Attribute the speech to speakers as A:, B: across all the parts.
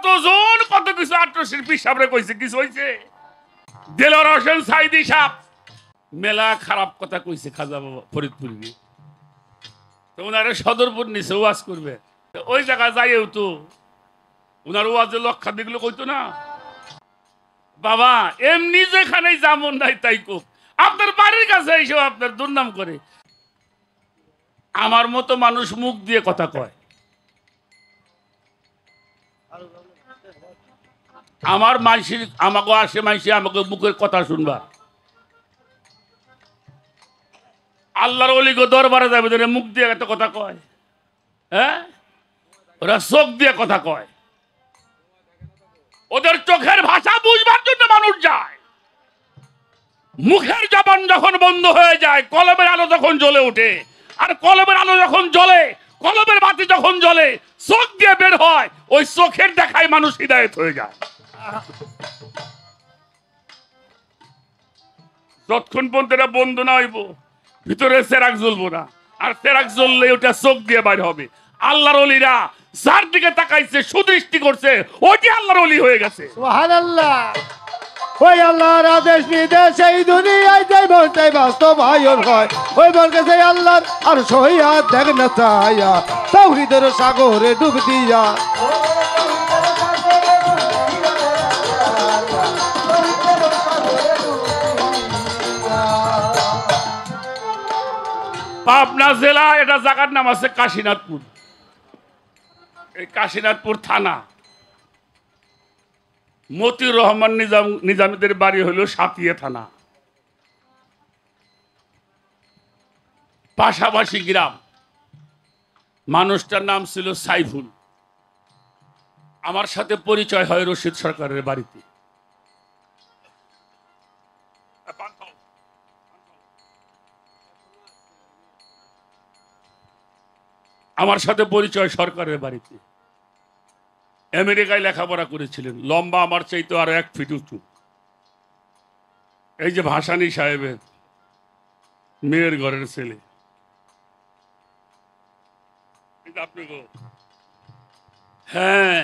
A: কতজন কত কিছু আত্মশিল্পী সামনে কইছে, কিছু হয়েছে? দেলোয়ার হোসেন সাইদি সাহেব মেলা খারাপ কথা কইছে খাজা বাবা ফরিদপুরে, তো ওনারে সদরপুর নিচে ওয়াজ করবে, ওই জায়গায় যাইও তো ওনার ওয়াজের লক্ষাধিকগুলো কইতো না বাবা এমনি যেখানে যেমন নাই তাই কোক, আপনার বাড়ির কাছে এইসব আপনার দুর্নাম করে। আমার মতো মানুষ মুখ দিয়ে কথা কয়, আমার মানসির আমাকে আসে মানসি আমাকে মুখের কথা শুনবা। আল্লাহর ওলিগো দরবারে যাবে মুখ দিয়ে একটা কথা কয়, হ্যাঁ ওরা চোখ দিয়ে কথা কয়, ওদের চোখের ভাষা বুঝবার জন্য মানুষ যায়। মুখের জবান যখন বন্ধ হয়ে যায়, কলমের আলো যখন জ্বলে ওঠে, আর কলমের আলো যখন জ্বলে, কলমের বাতি যখন জ্বলে, চোখ দিয়ে বের হয়, ওই চোখের দেখায় মানুষ হিদায়েত হয়ে যায়। যতক্ষণ পর্যন্ত এটা বন্ধ না হইব, ভিতরে সেরাক জ্বলবো না, আর সেরাক জ্বললে ওটা চোখ দিয়ে বাইর হবে। আল্লাহর ওলিরা যার দিকে তাকাইছে, সুদৃষ্টি করছে, ওইটি আল্লাহর ওলি হয়ে গেছে।
B: সুবহানাল্লাহ। ওই আল্লাহর আদেশ নির্দেশ এই দুনিয়ায় যাই বলতে বাস্তবায়ন হয়, ওই বলকে সেই আল্লাহর আর সহিয়া দেখ না চাইয়া তাওহীদের সাগরে ডুব দিয়া।
A: পাবনা জেলা, এটা জায়গার নাম আছে কাশীনাথপুর। এই কাশীনাথপুর থানা, মতিউর রহমান নিজামীদের বাড়ি হইল সাতিয়া থানা, পাশাপাশি গ্রাম। মানুষটার নাম ছিল সাইফুল। আমার সাথে পরিচয় হয় রশিদ সরকারের বাড়িতে। আমার সাথে পরিচয় সরকারের বাড়িতে। আমেরিকায় লেখাপড়া করেছিলেন, লম্বা আমার চাইতে আরো 1 ফিট উঁচু। এই যে ভাসানী সাহেবের মেয়ের ঘরের ছেলে, হ্যাঁ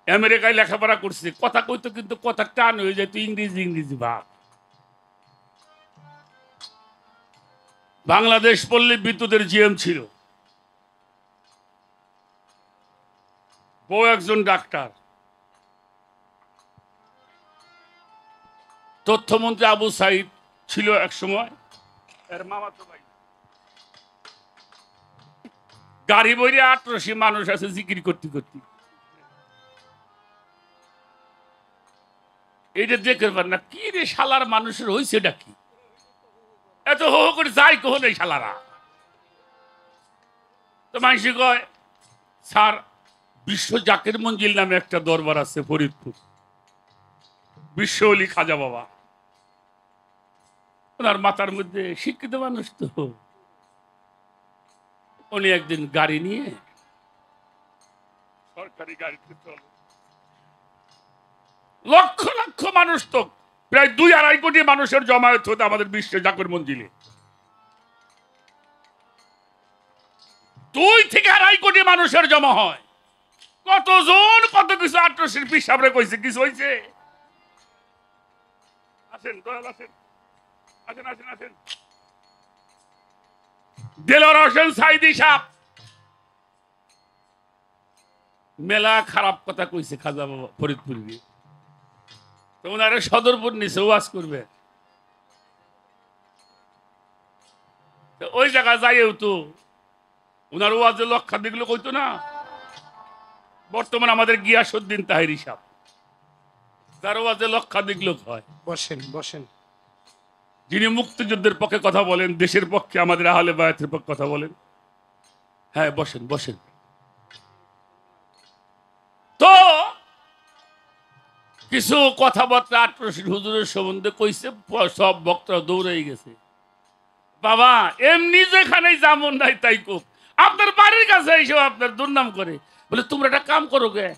A: আমেরিকায় লেখাপড়া করছে। কথা কইতো কিন্তু কথা টান হয়ে যেত, ইংরেজি ইংরেজি ভাব। বাংলাদেশ পল্লী বিদ্যুতের জিএম ছিল, বউ একজন ডাক্তার। তথ্যমন্ত্রী আবু সাইদ ছিল এক সময়, এর মামাতো ভাই। গাড়ি বইরে ৮৮ মানুষ আছে জিকির করতে করতে। এইটা দেখতে পার না কি রে শালার মানুষের হয়েছে, এটা কি এত হো করে যাই কহ নেই শালারা। তো মানুষ কয় স্যার বিশ্ব জাকের মঞ্জিল নামে একটা দরবার আছে ফরিদপুর, বিশ্ব অলি খাজা বাবা। ওনার মাথার মধ্যে শিক্ষিত মানুষ তো, উনি একদিন গাড়ি নিয়ে সরকারি গাড়িতে চলে, লক্ষ লক্ষ মানুষ, তো প্রায় 2-2.5 কোটি মানুষের জমায়েত হতো আমাদের বিশ্ব জাকের মঞ্জিলে। 2 থেকে 2.5 কোটি মানুষের জমা হয়। কতজন কত কিছু আত্মশিল্পী সামনে কইছে, কিছু হয়েছে? আসেন দয়াল, আসেন আসেন আসেন আসেন। দেলোয়ার হোসেন সাইদি সাহেব মেলা খারাপ কথা কইছে খাজা বাবা ফরিদপুরে, তো ওনারে সদরপুর নিচে ওয়াজ করবে, ওই জায়গায় যাইও তো ওনার ওয়াজের লক্ষাধিকগুলো কইতো না। বর্তমান আমাদের গিয়াসউদ্দিন তাহেরি সাহেব, তার ওয়াজে লক্ষাধিক লোক হয়।
B: বসেন বসেন।
A: যিনি মুক্তিযুদ্ধের পক্ষে কথা বলেন, দেশের পক্ষে, আমাদের আহলে বায়াতের পক্ষে কথা বলেন। হ্যাঁ বসেন বসেন। তো কিছু কথাবার্তা আটরশির হুজুরের সম্বন্ধে কইছে, সব বক্তারা দৌড়াই গেছে। বাবা এমনি যেখানে যেমন নাই তাই কোক, আপনার বাড়ির কাছে এইসব আপনার দুর্নাম করে, বলে তোমরা একটা কাম করো গে।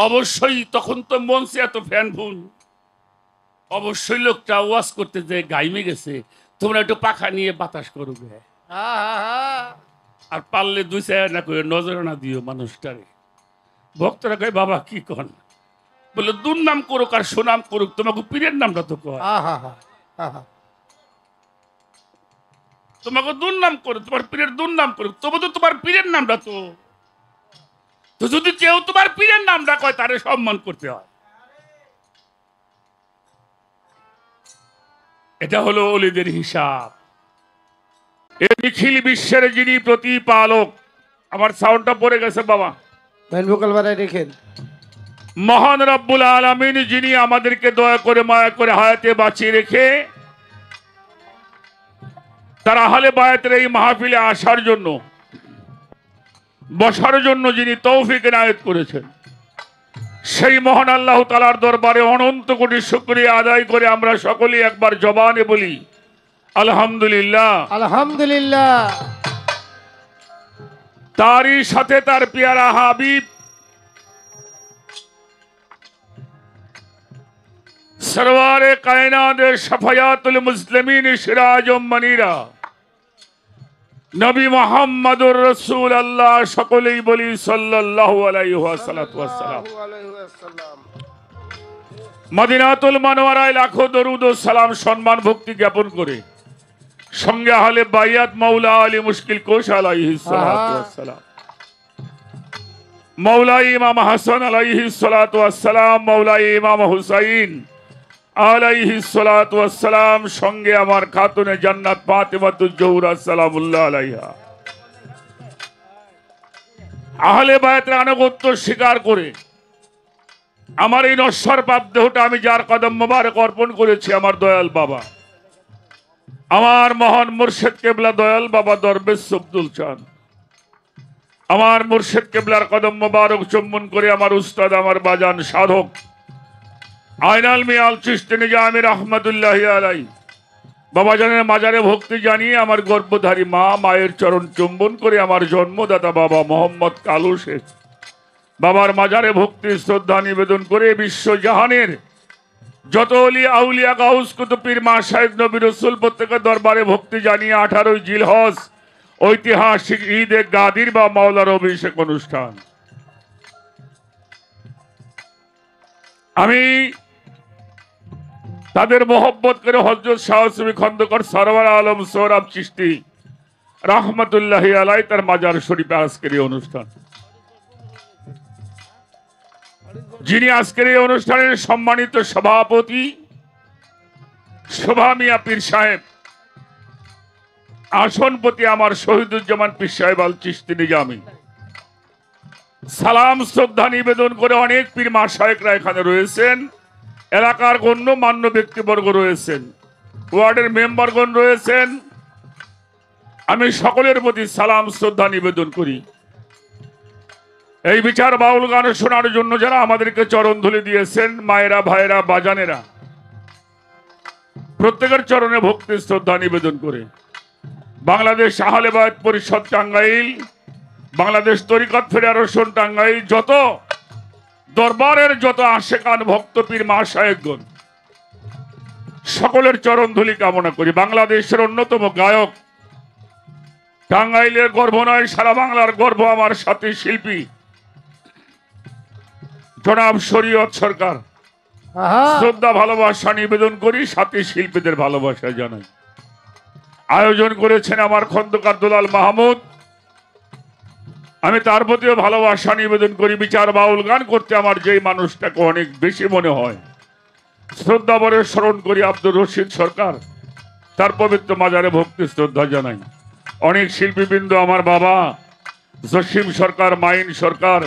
A: অবশ্যই তখন তো মঞ্চে এত ফ্যান ফুল, অবশ্যই লোকটা ওয়াজ করতে যে গাইমে গেছে, তোমরা একটু পাখা নিয়ে বাতাস করো গে। আর পারলে 2-4 না করে নজরানা দিও মানুষটারে। ভক্তরা কয় বাবা কি কন? বলে দুর্নাম করুক আর সুনাম করুক, তোমাকে পীরের নামটা তো কয়। তোমাকে দুর্নাম করুক, তোমার পীরের দুর্নাম করুক, তবু তো তোমার পীরের নামটা তো। তো যদি কেউ তোমার পীরের নামটা কয় তারে সম্মান করতে হয়। এটা হলো ওলিদের হিসাব। এই নিখিল বিশ্বের যিনি প্রতিপালক, আমার সাউন্ডটা পড়ে গেছে বাবা,
B: রেখেন।
A: মহান রব্বুল আলামিন যিনি আমাদেরকে দয়া করে মায়া করে হায়াতে বাঁচিয়ে রেখে তার আহলে বায়াতের এই মাহফিলে আসার জন্য, বসার জন্য যিনি তৌফিক এনায়েত করেছেন, সেই মহান আল্লাহ তাআলার দরবারে অনন্ত কোটি শুকরিয়া আদায় করে আমরা সকলেই একবার জবানে বলি আলহামদুলিল্লাহ।
B: আলহামদুলিল্লাহ।
A: তারই সাথে তার পেয়ারা হাবিব সরওয়ারে কায়নাত শাফায়াতুল মুসলিমিন সিরাজুম মনিরা নবী মুহাম্মদুর রাসূলুল্লাহ, সকলেই বলি সাল্লাল্লাহু আলাইহি ওয়াসাল্লাম। মদিনাতুল মুনাওয়ারায় লাখো দরুদ ও সালাম সম্মান ভক্তি জ্ঞাপন করে সঙ্গে আহলে বাইয়াত মাওলা আলী মুশকিল কোশ আলাইহিস সালাতু ওয়াসসালাম, মাওলা ইমাম হাসান আলাইহিস সালাতু ওয়াসসালাম, মাওলা ইমাম হুসাইন আলাইহিস সালাতু ওয়াসসালাম, সঙ্গে আমার খাতুনে জান্নাত ফাতেমাতুজ জোহরা সালামুল্লাহ আলাইহা। আহলে বায়াতের আনুগত্য স্বীকার করে আমার এই নশ্বর পাপ দেহটা আমি যার কদম মোবারক অর্পণ করেছি, আমার দয়াল বাবা, আমার মহান মুর্শিদ কেবলা দয়াল বাবা দরবেশ আব্দুল চাঁদ, আমার মুর্শিদ কেবলার কদম মোবারক চুম্বন করে আমার উস্তাদ, আমার বাজান সাধক আইনাল মিয়াল চিশতি নিজামী রাহমাতুল্লাহি আলাইহি বাবা জানের মাজারে ভক্তি জানিয়ে আমার গর্ভধারী মা মায়ের চরণ চুম্বন করে আমার জন্মদাতা বাবা মোহাম্মদ কালু শেখ বাবার মাজারে ভক্তি শ্রদ্ধা নিবেদন করে বিশ্ব জাহানের যত ওলি আউলিয়া গাউস কুতুব পীর মাশায়েখ নবী রাসূল প্রত্যেকের দরবারে ভক্তি জানিয়ে 18 জিলহজ ঐতিহাসিক ঈদে গাদির বা মাওলার অভিষেক অনুষ্ঠান আমি তাদের মোহব্বত করে হযরত শাহ সুফি খন্দকার সরওয়ার আলম সোহরাব চিশতি রাহমাতুল্লাহি আলাইহি তার মাজার শরীফে আজকের এই অনুষ্ঠান, যিনি আজকের এই অনুষ্ঠানের সম্মানিত সভাপতি শোভা মিয়া পীর সাহেব, আসনপতি আমার শহীদুজ্জামান পীর সাহেব আল চিশতি নিজামী, সালাম শ্রদ্ধা নিবেদন করে অনেক পীর মাশায়েখরা এখানে রয়েছেন, এলাকার গণ্যমান্য ব্যক্তিবর্গ রয়েছেন, ওয়ার্ডের মেম্বারগণ রয়েছেন, আমি সকলের প্রতি সালাম শ্রদ্ধা নিবেদন করি। এই বিচার বাউল গান শোনার জন্য যারা আমাদেরকে চরণধুলি দিয়েছেন, মায়েরা ভাইয়েরা বাজানেরা, প্রত্যেকের চরণে ভক্তি শ্রদ্ধা নিবেদন করে বাংলাদেশ আহলে বায়াত পরিষদ টাঙ্গাইল, বাংলাদেশ তরিকত ফেডারেশন টাঙ্গাইল, যত দরবারের যত আশেকান ভক্ত পীর মাশায়েখগণ সকলের চরণধুলি কামনা করি। বাংলাদেশের অন্যতম গায়ক, টাঙ্গাইলের গর্ব নয় সারা বাংলার গর্ব, আমার সাথী শিল্পী জনাব শরীয়ত সরকার, শ্রদ্ধা ভালোবাসা নিবেদন করি, সাথী শিল্পীদের ভালোবাসা জানাই। আয়োজন করেছেন আমার খন্দকার দুলাল মাহমুদ, আমি তার প্রতিও ভালোবাসা নিবেদন করি। বিচার বাউল গান করতে আমার যেই মানুষটাকে অনেক বেশি মনে হয়, শ্রদ্ধা ভরে স্মরণ করি আব্দুর রশিদ সরকার, তার পবিত্র মাজারে ভক্তি শ্রদ্ধা জানাই। অনেক শিল্পীবৃন্দ, আমার বাবা জসিম সরকার, মাইন সরকার,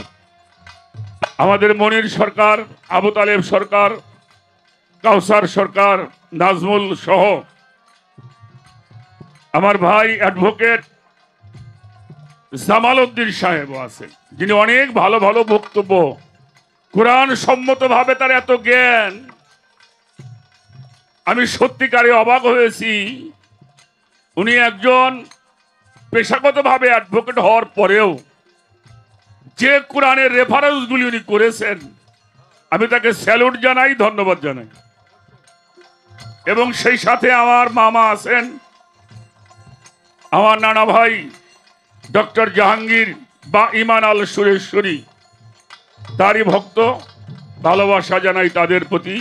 A: আমাদের মনির সরকার, আবু তালেব সরকার, কাউসার সরকার, নাজমুল সহ আমার ভাই অ্যাডভোকেট জামাল উদ্দিন সাহেব আছেন, যিনি অনেক ভালো ভালো বক্তব্য, কোরআন সম্মত ভাবে তার এত জ্ঞান, আমি সত্যিকারে অবাক হয়েছি। উনি একজন পেশাগতভাবে অ্যাডভোকেট হওয়ার পরেও যে কোরআনের রেফারেন্সগুলি উনি করেছেন, আমি তাকে স্যালুট জানাই, ধন্যবাদ জানাই। এবং সেই সাথে আমার মামা আছেন, আমার নানা ভাই ডক্টর জাহাঙ্গীর বা ইমান আল সুরেশ্বরী, তারই ভক্ত, ভালোবাসা জানাই তাদের প্রতি।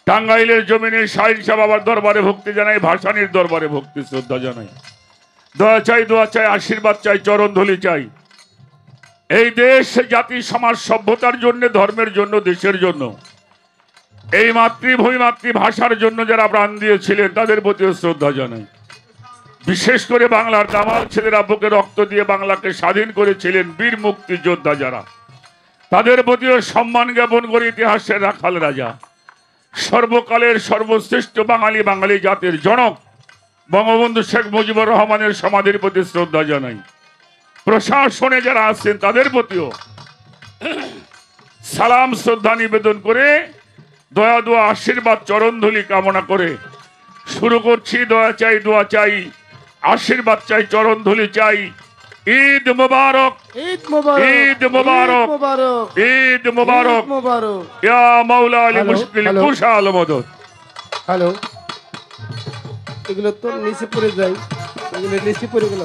A: টাঙ্গাইলের জমিনে শাহিন শাহ বাবার দরবারে ভক্তি জানাই, ভাসানীর দরবারে ভক্তি শ্রদ্ধা জানাই। দোয়া চাই, আশীর্বাদ চাই, চরণধুলি চাই। এই দেশ, জাতি, সমাজ, সভ্যতার জন্য, ধর্মের জন্য, দেশের জন্য, এই মাতৃভূমি, মাতৃভাষার জন্য যারা প্রাণ দিয়েছিলেন তাদের প্রতিও শ্রদ্ধা জানাই। বিশেষ করে বাংলার দামাল ছেলেরা বুকে রক্ত দিয়ে বাংলাকে স্বাধীন করেছিলেন বীর মুক্তিযোদ্ধা যারা, তাদের প্রতিও সম্মান জ্ঞাপন করে ইতিহাসের রাখাল রাজা, সর্বকালের সর্বশ্রেষ্ঠ বাঙালি জাতির জনক বঙ্গবন্ধু শেখ মুজিবুর রহমানের সমাধির প্রতি শ্রদ্ধা জানাই। প্রশাসনে যারা আছেন তাদের প্রতিও সালাম শ্রদ্ধা নিবেদন করে দয়া দোয়া আশীর্বাদ চরণধুলি কামনা করে শুরু করছি। দয়া চাই, আশীর্বাদ চাই, চরণধুলি চাই। ঈদ মুবারক,
B: ঈদ মুবারক,
A: ঈদ মুবারক, ঈদ মুবারক, ইয়া মাওলা আলী মুশকিল কুশা আল মদদ।
B: হ্যালো, এগুলো তো নিচে পড়ে যায়, এগুলো নিচে পড়ে গেল।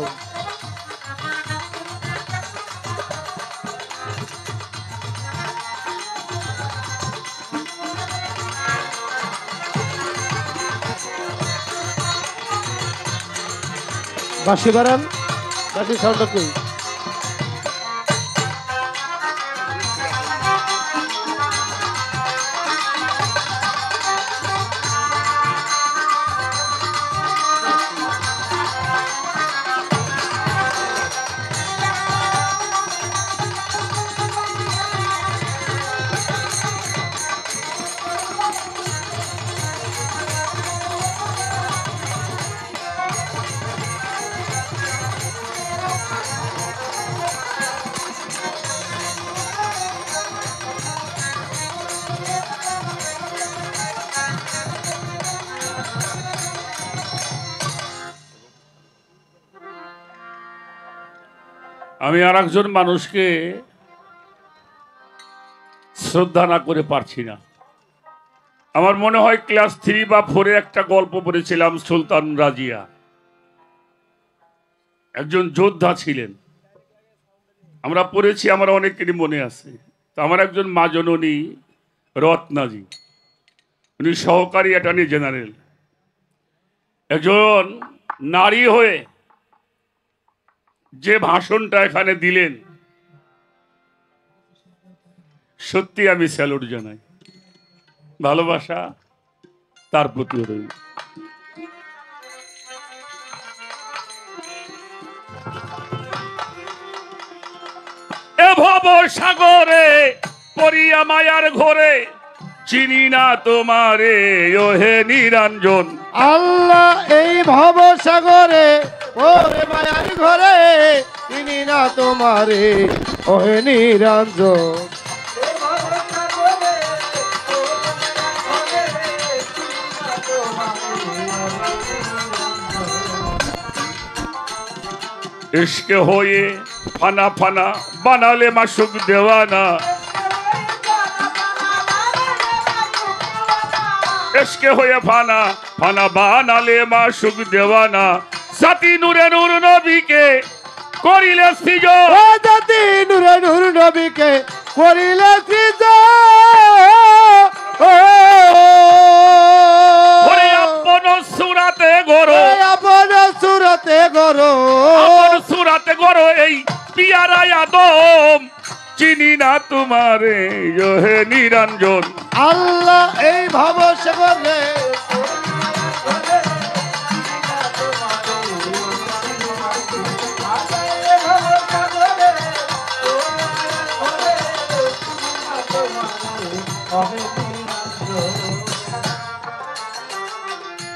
B: বাঁশি বাড়ান, বাঁশি সাউন্ডটা কই?
A: আমি আর একজন মানুষকে শ্রদ্ধা না করে পারছি না। আমার মনে হয় ক্লাস 3 বা 4 একটা গল্প পড়েছিলাম, সুলতান রাজিয়া একজন যোদ্ধা ছিলেন, আমরা পড়েছি, আমার অনেকেরই মনে আছে। তো আমার একজন মা জননী রত্নাজি, উনি সহকারী অ্যাটর্নি জেনারেল, একজন নারী হয়ে যে ভাষণটা এখানে দিলেন, সত্যি আমি স্যালুট জানাই। ভালোবাসা তার প্রতি রইল। এ ভব সাগরে পরিয়া মায়ার ঘরে, চিনি না তোমারে ওহে নিরঞ্জন।
B: আল্লাহ এই ভব সাগরে ওরে মায়ার ঘরে, চিনি না তোমারে ওহে নিরঞ্জন।
A: ইশকে হয়ে ফানা ফানা বানালে মাসুক দেওয়ানা, ইশকে হয়ে ফানা ফানা বানালে মাসুক দেওয়ানা। জাতি নূরে নূর নবীকে করিলে সৃজন,
B: ও জাতি নূরে নূর নবীকে করিলে সৃজন।
A: ওরে আপন সুরাতে গরো,
B: আপন সুরতে গরো,
A: আপন সুরাতে গরো এই পিয়ারা আদম, চিনি না তোমারে ওহে নিরঞ্জন।
B: আল্লাহ এই ভব সাগরে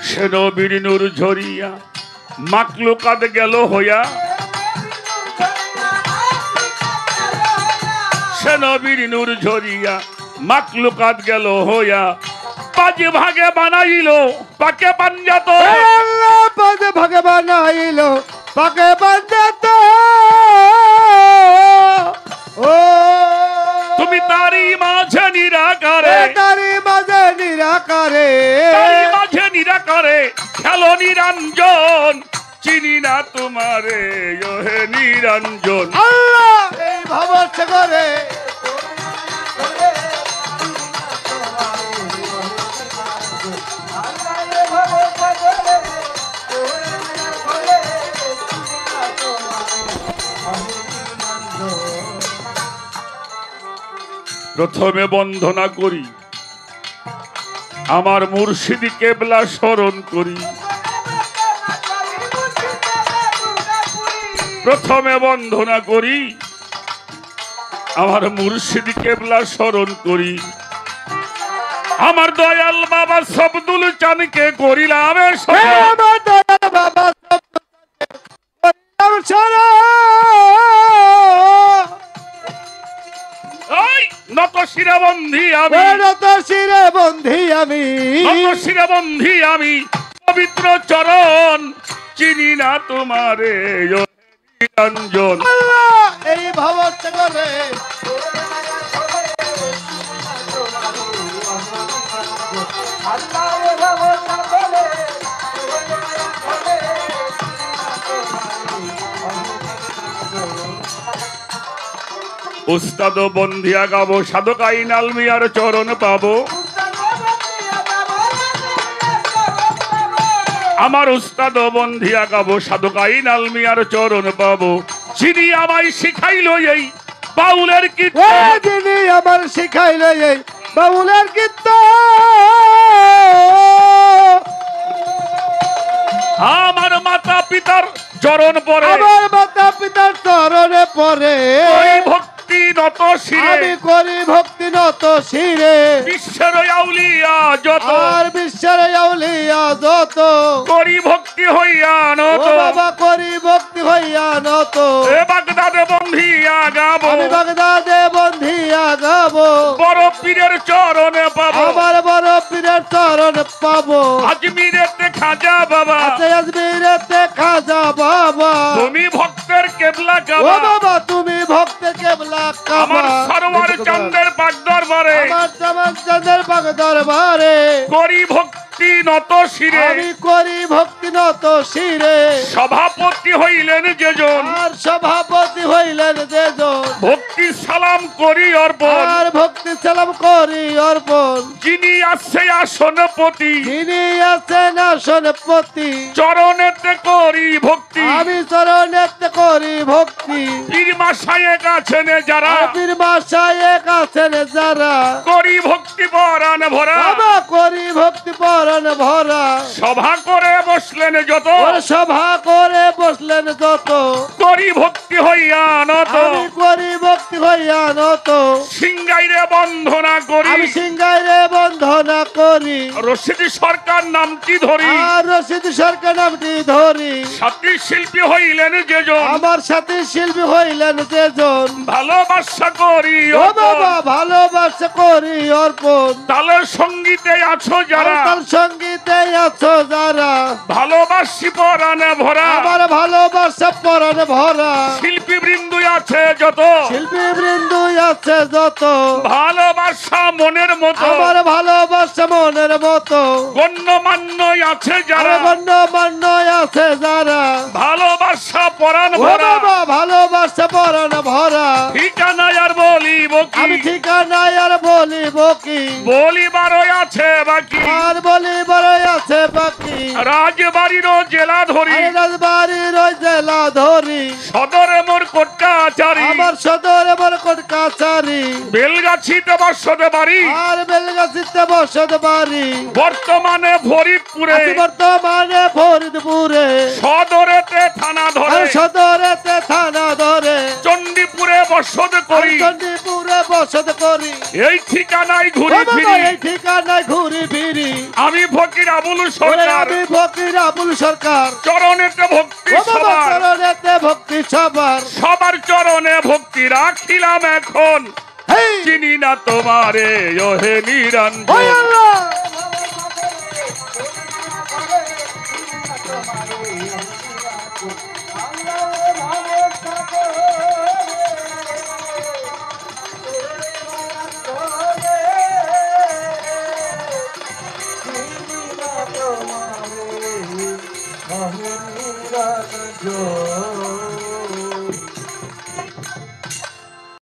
A: সে নবীর নূর ঝরিয়া মাকলুকাত গেল হইয়া, সে নবীর নূর ঝরিয়া মাকলুকাত গেল হইয়া। পাঁচ ভাগে বানাইল পাকে পাঞ্জাত,
B: আল্লাহ পাঁচ ভাগে বানাইল পাকে পাঞ্জাত। ও
A: তুমি তারি মাঝে নিরাকারে,
B: তারি মাঝে নিরাকারে,
A: তারি মাঝে নিরাকারে খেলো নিরঞ্জন, চিনি না তোমারে ওহে নিরঞ্জন।
B: আল্লাহ এই ভবসাগরে
A: প্রথমে বন্দনা করি আমার মুর্শিদ কেবলা স্মরণ করি। প্রথমে বন্দনা করি আমার মুর্শিদ কেবলা স্মরণ করি। আমার দয়াল বাবা সবদুল চাঁদকে করিলাম
B: আমার দয়াল বাবা
A: নত শিরাবন্ধি আমি,
B: নত শিরাবন্ধি আমি,
A: নত শিরাবন্ধি আমি, পবিত্র চরণ চিনি না তোমারে নিরঞ্জন।
B: এই ভবসাগরে
A: উস্তাদ বন্ধিয়া গাবো সাধকাই নালমিয়ার চরণ পাবো। আমার উস্তাদ বন্ধিয়া গাবো সাধকাই নালমিয়ার চরণ পাবো। যিনি আমায় শিখাইল এই বাউলের কীর্তন,
B: যিনি আমার শিখাইল এই বাউলের কীর্তন।
A: আমার মাতা পিতার চরণ পরে,
B: আমার মাতা পিতার চরণে পরে
A: ভক্তি নত শিরে,
B: আমি করি ভক্তি নত শিরে।
A: বিশ্বের আউলিয়া যত,
B: আর বিশ্বের আউলিয়া যত
A: করি ভক্তি হইয়া নত,
B: বাবা করি ভক্তি হইয়া নত।
A: এ বাগদাদে বন্ধিয়া গাবো,
B: আমি বাগদাদে বন্ধিয়া গাবো,
A: বড় পীরের চরণে পাবো।
B: আমার বড় পীরের চরণ পাবো।
A: আজমিরেতে খাজা বাবা,
B: আজমিরেতে খাজা বাবা,
A: তুমি ভক্তের কেবলা
B: ও
A: কাবা।
B: বাবা তুমি ভক্তের কেবলা কাবা।
A: আমার সরোয়ার চন্দ্রের পাক দরবারে,
B: আমার চন্দ্রের পাক দরবারে
A: করি ভক্তি নত শিরে।
B: আমি করি ভক্তি নত শিরে।
A: সভাপতি হইলেন যেজন,
B: আর সভাপতি হইলেন যেজন,
A: ভক্তি সালাম করি অর্পণ।
B: আর ভক্তি সালাম করি অর্পণ।
A: যিনি আছে আসনপতি,
B: যিনি আছেন আসনপতি,
A: চরণেতে করি ভক্তি।
B: আমি চরণেতে করি ভক্তি।
A: পীর মাসায়েক আছেন যারা,
B: পীর মাসায়েক আছেন যারা,
A: করি ভক্তি পরাণ ভরা।
B: বাবা করি ভক্তি পরাণ ভরা।
A: সভা করে বসলেন যত,
B: সভা করে বসলেন যত,
A: করি ভক্তি হইয়া নত।
B: আমি করি ভক্তি হইয়া নত।
A: সিংগাইরে বন্ধনা করি,
B: আমি সিংহাইরে বন্ধনা করি।
A: রশিদ সরকার নামটি ধরি।
B: আর রশিদ সরকার নামটি ধরি।
A: সাথী শিল্পী হইলেন যেজন,
B: আমার সাথে শিল্পী হইলেন যেজন,
A: ভালোবাসা করি
B: ও বাবা ভালোবাসা করি অর্পণ।
A: তালের সঙ্গীতে আছো যারা,
B: তার সঙ্গীতে আছো যারা,
A: ভালোবাসি পরাণে ভরা।
B: আমার ভালোবাসা পরাণ ভরা।
A: শিল্পী বৃন্দু আছে যত,
B: শিল্পী বৃন্দু আছে যত,
A: ভালোবাসা মনের মতো।
B: আমার ভালোবাসা মনের মতো।
A: গণ্যমান্য আছে যারা,
B: আর গণ্যমান্য আছে যারা,
A: ভালোবাসা পরাণ
B: ও
A: ভরা।
B: বাবা ভালোবাসা পরাণ ভরা।
A: ঠিকানায় আর বলিব
B: আমি
A: কি,
B: ঠিকানায় আর বলিব কি,
A: বলিবারও আছে বাকি।
B: আর বলিবার আছে বাকি।
A: রাজবাড়ির জেলা ধরি,
B: আরে রাজবাড়ির ওই জেলা ধরি,
A: সদরে মোর কোটকাচারি।
B: আমার সদর আমার কোট কাছারি।
A: বেলগাছিতে বসতে বাড়ি,
B: আর বেলগাছিতে বসত বাড়ি।
A: বর্তমানে ফরিদপুরে।
B: আছি বর্তমানে ফরিদপুরে।
A: সদরেতে থানা ধরে,
B: আর সদরেতে থানা ধরে।
A: চণ্ডীপুরে বসত
B: আর
A: করি।
B: চণ্ডীপুরে বসত করি।
A: এই ঠিকানায়
B: ও
A: ঘুরি
B: বাবা,
A: ফিরি।
B: এই ঠিকানায় ঘুরি ফিরি।
A: আমি ফকির আবুল
B: ওরে
A: সরকার,
B: আমি ফকির আবুল সরকার।
A: চরণেতে ভক্তি
B: ও বাবা
A: সবার।
B: চরণেতে ভক্তি সবার।
A: সবার চরণে ভক্তি রাখিলাম এখন।
B: হেই
A: চিনি না তোমারে ওহে
B: ওই
A: নিরঞ্জন।
B: আল্লাহ